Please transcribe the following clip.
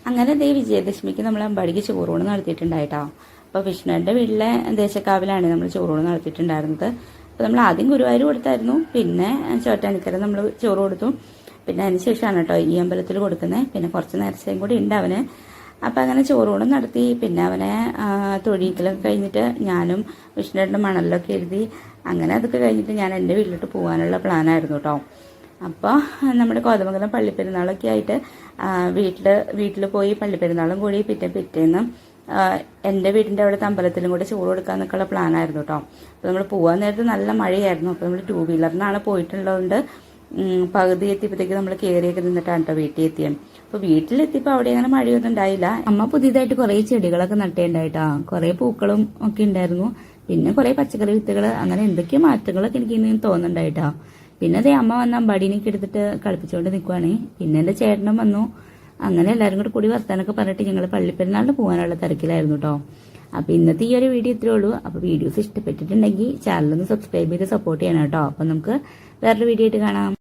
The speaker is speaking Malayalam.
അങ്ങനെ ദേ വിജയദശമിക്ക് നമ്മൾ അമ്പാടിക്ക് ചോറൂണ് നടത്തിയിട്ടുണ്ടായിട്ടോ. അപ്പോൾ വിഷ്ണുവിൻ്റെ വീട്ടിലെ ദേശക്കാവിലാണ് നമ്മൾ ചോറൂണ് നടത്തിയിട്ടുണ്ടായിരുന്നത്. അപ്പോൾ നമ്മൾ ആദ്യം ഗുരുവായൂർ കൊടുത്തായിരുന്നു, പിന്നെ ചോറ്റാനിക്കര നമ്മൾ ചോറ് കൊടുത്തു, പിന്നെ അതിന് ശേഷമാണ് കേട്ടോ ഈ അമ്പലത്തിൽ കൊടുക്കുന്നത്. പിന്നെ കുറച്ച് നേർച്ചയും കൂടി ഉണ്ട് അവന്. അപ്പം അങ്ങനെ ചോറൂണും നടത്തി. പിന്നെ അവനെ തൊഴിയിക്കലൊക്കെ കഴിഞ്ഞിട്ട് ഞാനും വിഷ്ണുവിൻ്റെ മണലിലൊക്കെ എഴുതി. അങ്ങനെ അതൊക്കെ കഴിഞ്ഞിട്ട് ഞാൻ എൻ്റെ വീട്ടിലോട്ട് പോകാനുള്ള പ്ലാനായിരുന്നു കേട്ടോ. അപ്പോൾ നമ്മുടെ കോതമംഗലം പള്ളിപ്പെരുന്നാളൊക്കെ ആയിട്ട് വീട്ടിൽ പോയി പള്ളിപ്പെരുന്നാളും കൂടി പിറ്റേന്ന് എൻ്റെ വീടിൻ്റെ അവിടുത്തെ അമ്പലത്തിലും കൂടെ ചോറ് കൊടുക്കാന്നൊക്കെയുള്ള പ്ലാനായിരുന്നു കേട്ടോ. അപ്പോൾ നമ്മൾ പോകാൻ നേരത്ത് നല്ല മഴയായിരുന്നു. അപ്പോൾ നമ്മൾ 2 വീലറിനാണ് പോയിട്ടുള്ളതുകൊണ്ട് പകുതി എത്തിയപ്പോഴത്തേക്ക് നമ്മൾ കയറിയൊക്കെ നിന്നിട്ടാണ് കേട്ടോ വീട്ടിൽ എത്തിയത്. അപ്പോൾ വീട്ടിലെത്തിയപ്പോൾ അവിടെ അങ്ങനെ മഴയൊന്നും ഉണ്ടായില്ല. അമ്മ പുതിയതായിട്ട് കുറേ ചെടികളൊക്കെ നട്ടേണ്ടായിട്ടാ, കുറേ പൂക്കളും ഒക്കെ ഉണ്ടായിരുന്നു, പിന്നെ കുറേ പച്ചക്കറി വിത്തുകൾ, അങ്ങനെ എന്തൊക്കെയോ മാറ്റങ്ങളൊക്കെ എനിക്ക് ഇനി തോന്നുന്നുണ്ടായിട്ടാ. പിന്നെ അതേ അമ്മ വന്ന് അമ്പാടീനൊക്കെ എടുത്തിട്ട് കളിപ്പിച്ചുകൊണ്ട് നിൽക്കുവാണേ. പിന്നെ എൻ്റെ ചേട്ടനും വന്നു. അങ്ങനെ എല്ലാവരും കൂടി വർത്താനൊക്കെ പറഞ്ഞിട്ട് ഞങ്ങൾ പള്ളിപ്പെരുന്നാളിന് പോകാനുള്ള തിരക്കിലായിരുന്നു കേട്ടോ. അപ്പോൾ ഇന്നത്തെ ഈ ഒരു വീഡിയോ ഇത്രേ ഉള്ളൂ. അപ്പോൾ വീഡിയോസ് ഇഷ്ടപ്പെട്ടിട്ടുണ്ടെങ്കിൽ ചാനലൊന്ന് സബ്സ്ക്രൈബ് ചെയ്ത് സപ്പോർട്ട് ചെയ്യണം കേട്ടോ. അപ്പോൾ നമുക്ക് വേറൊരു വീഡിയോ ആയിട്ട് കാണാം.